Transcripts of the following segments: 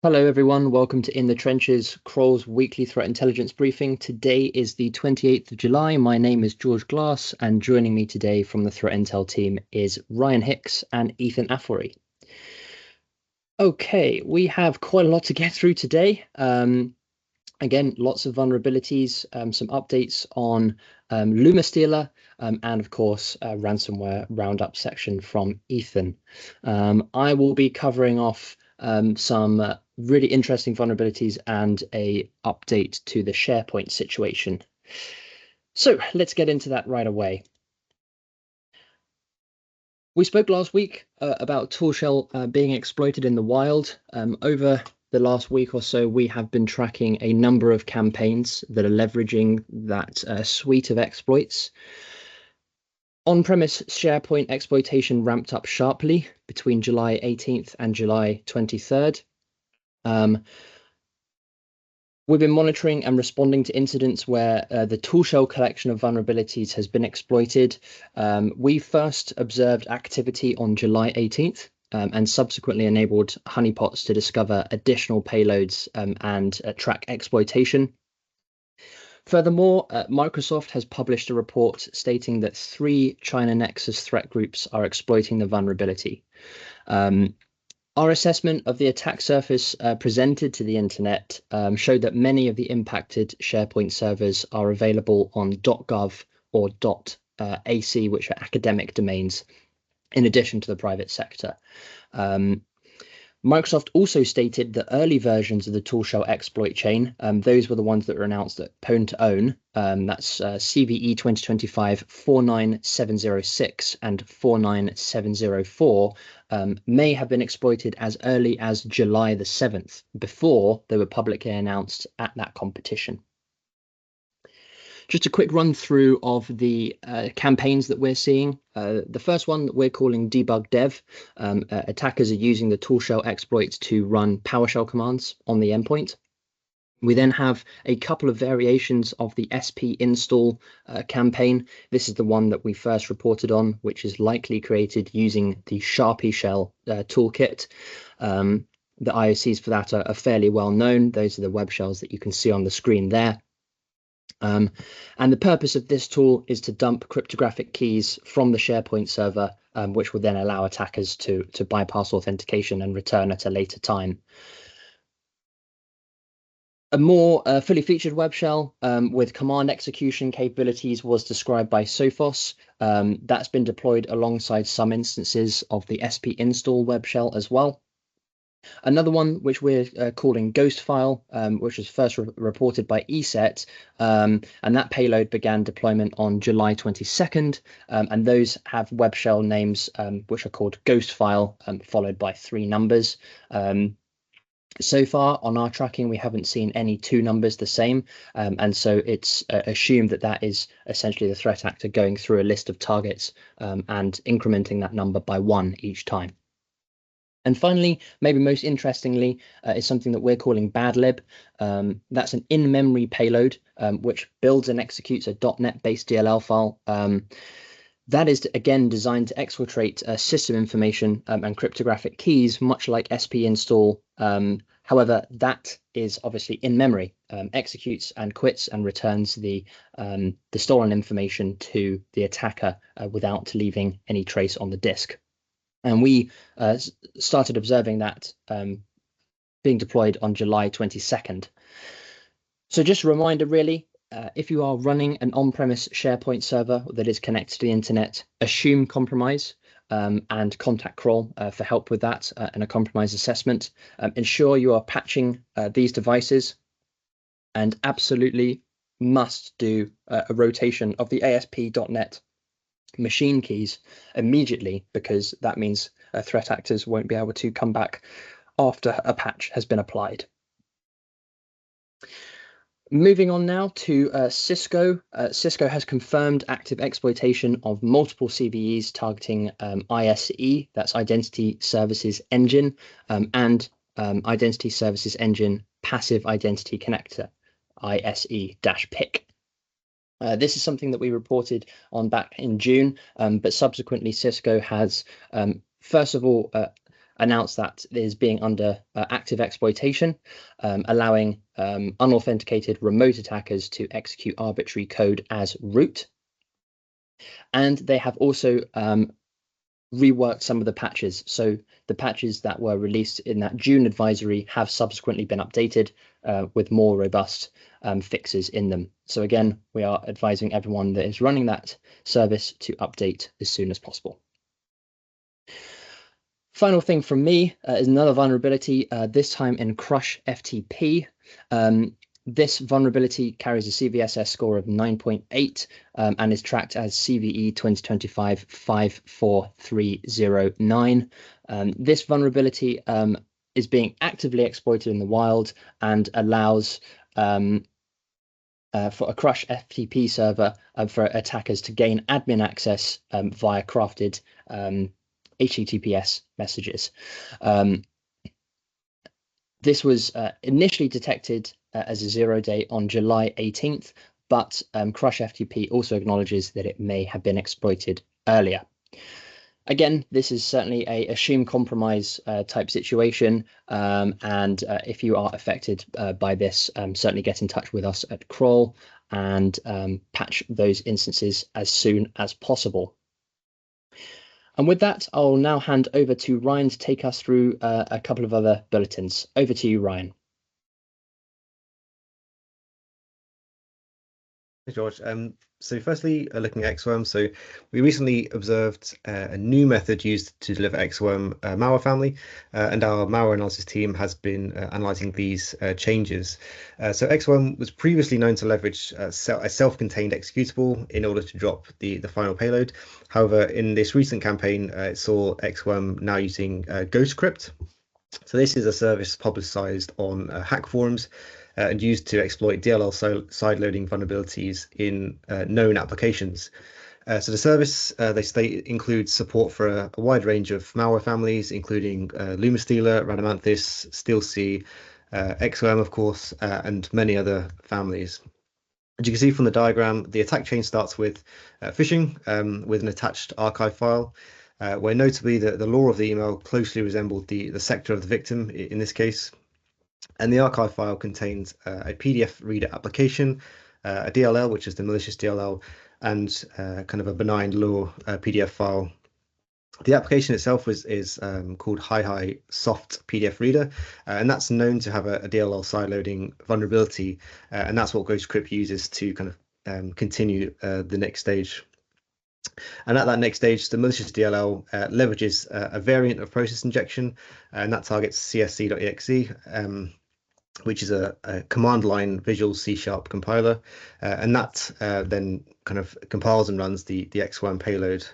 Hello everyone, welcome to In the Trenches, Kroll's weekly threat intelligence briefing. Today is the 28th of July. My name is George Glass, and joining me today from the Threat Intel team is Ryan Hicks and Ethan Afori. Okay, we have quite a lot to get through today. Again, lots of vulnerabilities, some updates on LUMMASTEALER, and of course, a ransomware roundup section from Ethan. I will be covering off some really interesting vulnerabilities and a update to the SharePoint situation. So let's get into that right away. We spoke last week about ToolShell being exploited in the wild. Over the last week or so, we have been tracking a number of campaigns that are leveraging that suite of exploits. On-premise SharePoint exploitation ramped up sharply between July 18th and July 23rd. We've been monitoring and responding to incidents where the ToolShell collection of vulnerabilities has been exploited. We first observed activity on July 18th and subsequently enabled honeypots to discover additional payloads and track exploitation. Furthermore, Microsoft has published a report stating that 3 China Nexus threat groups are exploiting the vulnerability. Our assessment of the attack surface presented to the internet showed that many of the impacted SharePoint servers are available on .gov or .ac, which are academic domains, in addition to the private sector. Microsoft also stated that early versions of the ToolShell exploit chain, those were the ones that were announced at Pwn to Own, that's CVE 2025-49706 and 49704, may have been exploited as early as July the 7th, before they were publicly announced at that competition. Just a quick run through of the campaigns that we're seeing. The first one that we're calling debug dev. Attackers are using the ToolShell exploits to run PowerShell commands on the endpoint. We then have a couple of variations of the SP install campaign. This is the one that we first reported on, which is likely created using the Sharpie shell toolkit. The IOCs for that are fairly well known. Those are the web shells that you can see on the screen there. And the purpose of this tool is to dump cryptographic keys from the SharePoint server, which will then allow attackers to bypass authentication and return at a later time. A more fully featured web shell with command execution capabilities was described by Sophos. That's been deployed alongside some instances of the SP install web shell as well. Another one, which we're calling Ghost File, which was first reported by ESET, and that payload began deployment on July 22nd, and those have web shell names which are called Ghost File, followed by 3 numbers. So far on our tracking, we haven't seen any 2 numbers the same, and so it's assumed that that is essentially the threat actor going through a list of targets and incrementing that number by 1 each time. And finally, maybe most interestingly, is something that we're calling badlib. That's an in-memory payload, which builds and executes a .NET-based DLL file. That is, again, designed to exfiltrate system information and cryptographic keys, much like SP install. However, that is obviously in memory, executes and quits and returns the stolen information to the attacker without leaving any trace on the disk. And we started observing that being deployed on July 22nd. So just a reminder, really, if you are running an on-premise SharePoint server that is connected to the internet, assume compromise and contact Kroll for help with that and a compromise assessment. Ensure you are patching these devices, and absolutely must do a rotation of the ASP.NET machine keys immediately, because that means threat actors won't be able to come back after a patch has been applied. Moving on now to Cisco. Cisco has confirmed active exploitation of multiple CVEs targeting ISE, that's Identity Services Engine, and Identity Services Engine Passive Identity Connector, ISE-PIC. This is something that we reported on back in June, but subsequently Cisco has, first of all, announced that it is being under active exploitation, allowing unauthenticated remote attackers to execute arbitrary code as root. And they have also reworked some of the patches. So the patches that were released in that June advisory have subsequently been updated with more robust fixes in them. So again, we are advising everyone that is running that service to update as soon as possible. Final thing from me is another vulnerability, this time in CrushFTP. This vulnerability carries a CVSS score of 9.8 and is tracked as CVE 2025-54309. This vulnerability is being actively exploited in the wild and allows for a CrushFTP server for attackers to gain admin access via crafted HTTPS messages. This was initially detected as a 0-day on July 18th, but CrushFTP also acknowledges that it may have been exploited earlier. Again, this is certainly a assume compromise type situation, and if you are affected by this, certainly get in touch with us at Kroll and patch those instances as soon as possible. And with that, I'll now hand over to Ryan to take us through a couple of other bulletins. Over to you, Ryan. Hey, George. So firstly, looking at XWORM, so we recently observed a new method used to deliver XWORM malware family, and our malware analysis team has been analyzing these changes. So XWORM was previously known to leverage a self-contained executable in order to drop the final payload. However, in this recent campaign, it saw XWORM now using GhostCrypt. So this is a service publicized on hack forums and used to exploit DLL sideloading vulnerabilities in known applications. So the service, they state, includes support for a wide range of malware families, including LUMMASTEALER, Radamanthus, SteelC, XWORM, of course, and many other families. As you can see from the diagram, the attack chain starts with phishing with an attached archive file, where notably the lore of the email closely resembled the sector of the victim in this case. And the archive file contains a PDF reader application, a DLL, which is the malicious DLL, and kind of a benign lore PDF file. The application itself is called Hi Soft PDF Reader, and that's known to have a DLL sideloading vulnerability, and that's what GhostCrypt uses to kind of continue the next stage. And at that next stage, the malicious DLL leverages a variant of process injection, and that targets csc.exe, which is a command line Visual C# compiler, and that then kind of compiles and runs the XWORM payload.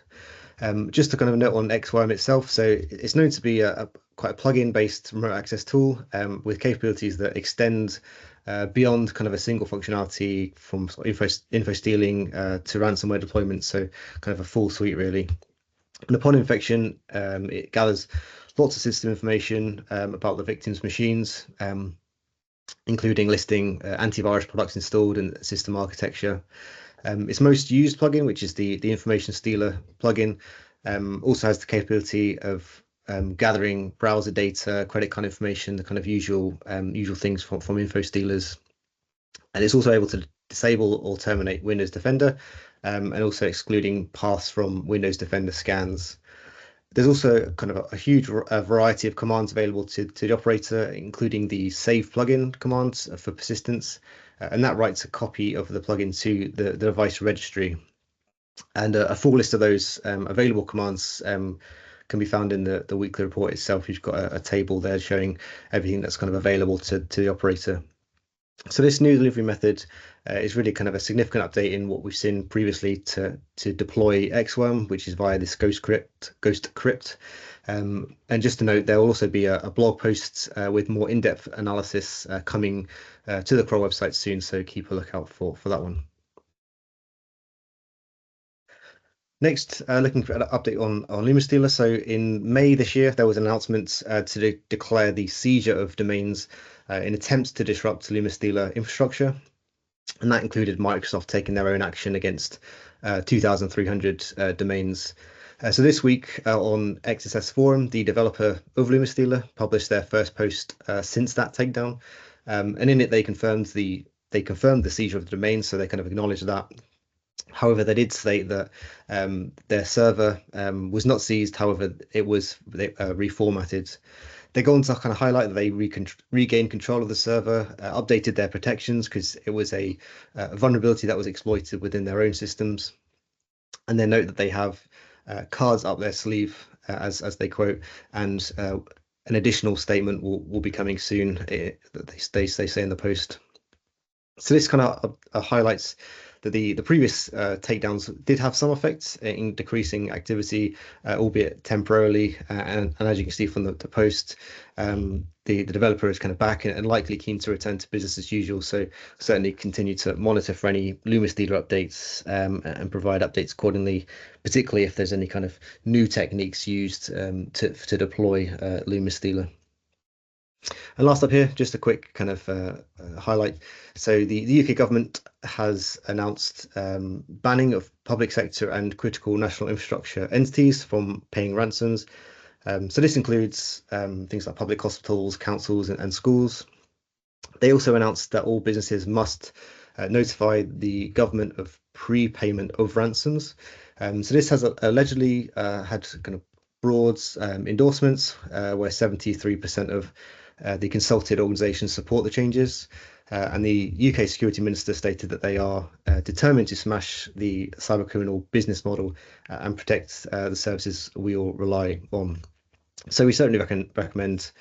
Just to kind of note on XWORM itself, so it's known to be quite a plugin based remote access tool with capabilities that extend beyond kind of a single functionality from sort of info stealing to ransomware deployment, so kind of a full suite really. And upon infection, it gathers lots of system information about the victim's machines, including listing antivirus products installed and system architecture. Its most used plugin, which is the Information Stealer plugin, also has the capability of gathering browser data, credit card information, the kind of usual things from info stealers. And it's also able to disable or terminate Windows Defender, and also excluding paths from Windows Defender scans. There's also kind of a huge variety of commands available to the operator, including the save plugin commands for persistence, and that writes a copy of the plugin to the device registry. And a full list of those available commands can be found in the weekly report itself. You've got a table there showing everything that's kind of available to the operator. So this new delivery method is really kind of a significant update in what we've seen previously to deploy XWORM, which is via this GhostCrypt. And just to note, there will also be a blog post with more in-depth analysis coming to the Kroll website soon, so keep a lookout for that one. Next, looking for an update on LUMMASTEALER. So in May this year, there was an announcement to declare the seizure of domains in attempts to disrupt LUMMASTEALER infrastructure. And that included Microsoft taking their own action against 2,300 domains. So this week on XSS Forum, the developer of LUMMASTEALER published their first post since that takedown, and in it they confirmed the seizure of the domain, so they kind of acknowledged that. However, they did state that their server was not seized. However, it was reformatted. They go on to kind of highlight that they regained control of the server, updated their protections because it was a vulnerability that was exploited within their own systems. And they note that they have cards up their sleeve, as they quote, and an additional statement will be coming soon. That they say in the post. So this kind of highlights that the previous takedowns did have some effects in decreasing activity, albeit temporarily. And as you can see from the post, the developer is kind of back and likely keen to return to business as usual. So certainly continue to monitor for any LUMMASTEALER updates and provide updates accordingly, particularly if there's any kind of new techniques used to deploy LUMMASTEALER. And last up here, just a quick kind of highlight. So the UK government has announced banning of public sector and critical national infrastructure entities from paying ransoms. So this includes things like public hospitals, councils, and schools. They also announced that all businesses must notify the government of prepayment of ransoms. So this has allegedly had kind of broad endorsements, where 73% of the consulted organisations support the changes, and the UK security minister stated that they are determined to smash the cybercriminal business model and protect the services we all rely on. So we certainly recommend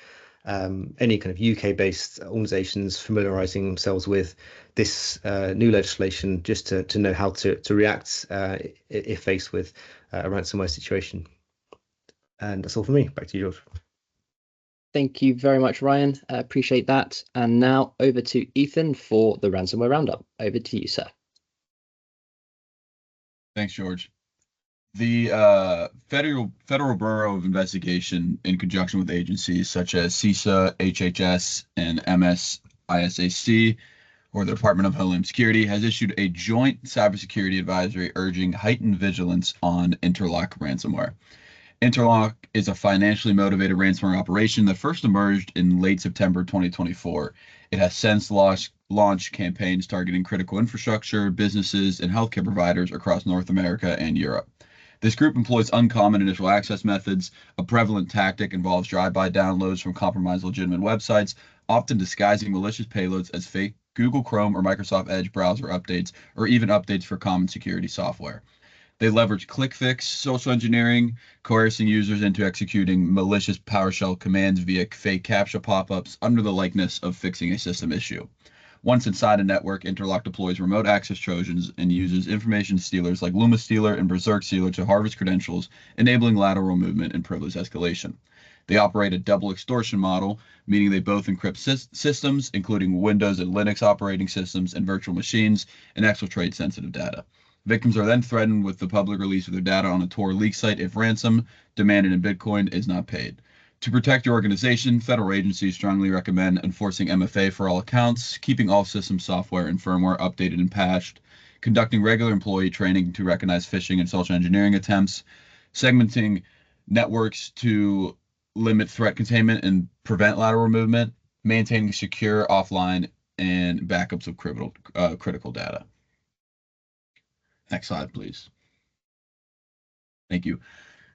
any kind of UK-based organisations familiarising themselves with this new legislation, just to know how to react if faced with a ransomware situation. And that's all for me. Back to you, George. Thank you very much, Ryan. I appreciate that. And now over to Ethan for the ransomware roundup. Over to you, sir. Thanks, George. The Federal Bureau of Investigation, in conjunction with agencies such as CISA, HHS, and MSISAC, or the Department of Homeland Security, has issued a joint cybersecurity advisory urging heightened vigilance on INTERLOCK ransomware. INTERLOCK is a financially motivated ransomware operation that first emerged in late September 2024. It has since launched campaigns targeting critical infrastructure, businesses, and healthcare providers across North America and Europe. This group employs uncommon initial access methods. A prevalent tactic involves drive-by downloads from compromised legitimate websites, often disguising malicious payloads as fake Google Chrome or Microsoft Edge browser updates, or even updates for common security software. They leverage click-fix, social engineering, coercing users into executing malicious PowerShell commands via fake CAPTCHA pop-ups under the likeness of fixing a system issue. Once inside a network, INTERLOCK deploys remote access Trojans and uses information stealers like LUMMASTEALER and Berserk Sealer to harvest credentials, enabling lateral movement and privilege escalation. They operate a double extortion model, meaning they both encrypt systems, including Windows and Linux operating systems and virtual machines, and exfiltrate sensitive data. Victims are then threatened with the public release of their data on a Tor leak site if ransom, demanded in Bitcoin, is not paid. To protect your organization, federal agencies strongly recommend enforcing MFA for all accounts, keeping all system software and firmware updated and patched, conducting regular employee training to recognize phishing and social engineering attempts, segmenting networks to limit threat containment and prevent lateral movement, maintaining secure offline and backups of critical data. Next slide, please. Thank you.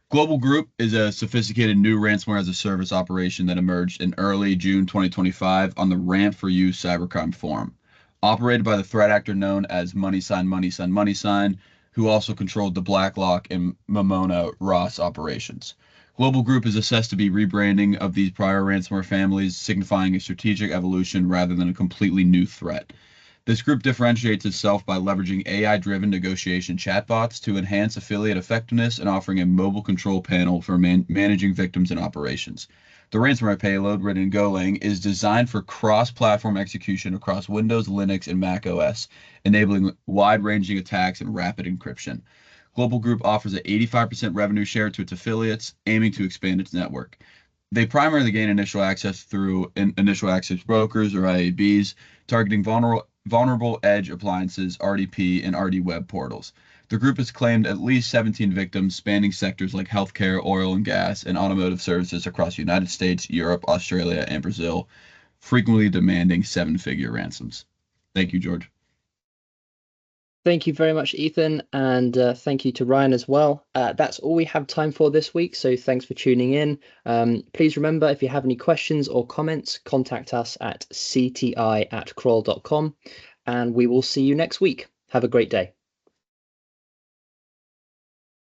Global Group is a sophisticated new ransomware as a service operation that emerged in early June 2025 on the Ramp for You cybercrime forum. Operated by the threat actor known as MoneySign, who also controlled the BlackLock and Mamona Ross operations. Global Group is assessed to be rebranding of these prior ransomware families, signifying a strategic evolution rather than a completely new threat. This group differentiates itself by leveraging AI-driven negotiation chatbots to enhance affiliate effectiveness and offering a mobile control panel for managing victims and operations. The ransomware payload, written in Golang, is designed for cross-platform execution across Windows, Linux, and Mac OS, enabling wide-ranging attacks and rapid encryption. Global Group offers an 85% revenue share to its affiliates, aiming to expand its network. They primarily gain initial access through initial access brokers, or IABs, targeting vulnerable edge appliances, RDP, and RD web portals. The group has claimed at least 17 victims spanning sectors like healthcare, oil and gas, and automotive services across the United States, Europe, Australia, and Brazil, frequently demanding seven-figure ransoms. Thank you, George. Thank you very much, Ethan, and thank you to Ryan as well. That's all we have time for this week, so thanks for tuning in. Please remember, if you have any questions or comments, contact us at cti@kroll.com, and we will see you next week. Have a great day.